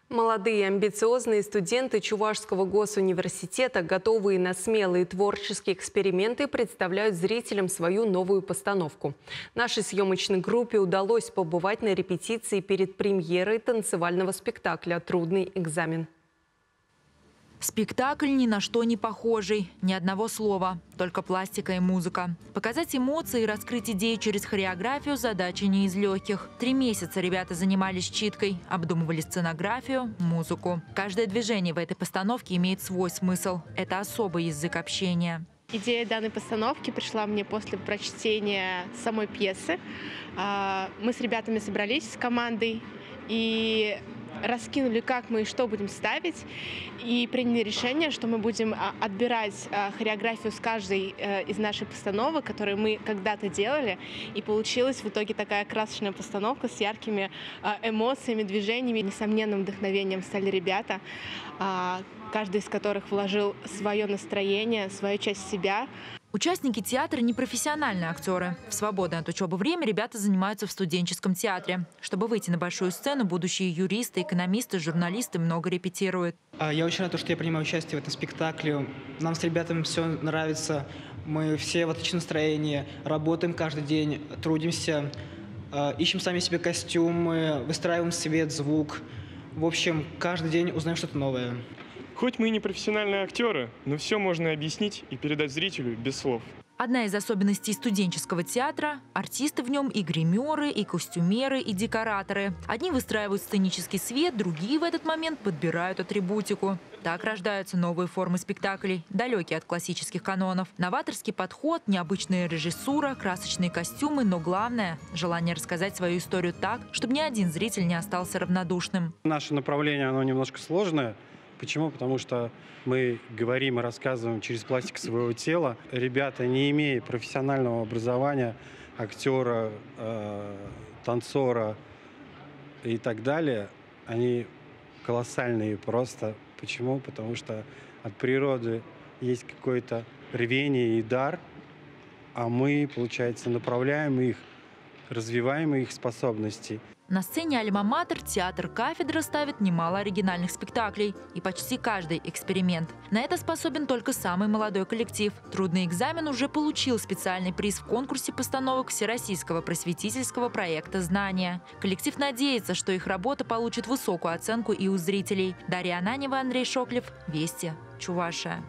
Молодые амбициозные студенты Чувашского госуниверситета, готовые на смелые творческие эксперименты, представляют зрителям свою новую постановку. Нашей съемочной группе удалось побывать на репетиции перед премьерой танцевального спектакля «Трудный экзамен». Спектакль ни на что не похожий, ни одного слова, только пластика и музыка. Показать эмоции и раскрыть идеи через хореографию – задача не из легких. 3 месяца ребята занимались читкой, обдумывали сценографию, музыку. Каждое движение в этой постановке имеет свой смысл. Это особый язык общения. Идея данной постановки пришла мне после прочтения самой пьесы. Мы с ребятами собрались с командой и раскинули, как мы и что будем ставить, и приняли решение, что мы будем отбирать хореографию с каждой из наших постановок, которые мы когда-то делали, и получилась в итоге такая красочная постановка с яркими эмоциями, движениями. Несомненным вдохновением стали ребята, каждый из которых вложил свое настроение, свою часть себя. Участники театра – непрофессиональные актеры. В свободное от учебы время ребята занимаются в студенческом театре. Чтобы выйти на большую сцену, будущие юристы, экономисты, журналисты много репетируют. Я очень рад, что я принимаю участие в этом спектакле. Нам с ребятами все нравится. Мы все в отличном настроении, работаем каждый день, трудимся, ищем сами себе костюмы, выстраиваем свет, звук. В общем, каждый день узнаем что-то новое. Хоть мы и не профессиональные актеры, но все можно объяснить и передать зрителю без слов. Одна из особенностей студенческого театра – артисты в нем и гримеры, и костюмеры, и декораторы. Одни выстраивают сценический свет, другие в этот момент подбирают атрибутику. Так рождаются новые формы спектаклей, далекие от классических канонов. Новаторский подход, необычная режиссура, красочные костюмы, но главное – желание рассказать свою историю так, чтобы ни один зритель не остался равнодушным. Наше направление, оно немножко сложное. Почему? Потому что мы говорим и рассказываем через пластику своего тела. Ребята, не имея профессионального образования, актера, танцора и так далее, они колоссальные просто. Почему? Потому что от природы есть какое-то рвение и дар, а мы, получается, направляем их, развиваем их способности. На сцене «Альма-Матер» театр «Кафедра» ставит немало оригинальных спектаклей. И почти каждый эксперимент. На это способен только самый молодой коллектив. «Трудный экзамен» уже получил специальный приз в конкурсе постановок Всероссийского просветительского проекта «Знания». Коллектив надеется, что их работа получит высокую оценку и у зрителей. Дарья Ананева, Андрей Шоклев. Вести. Чувашия.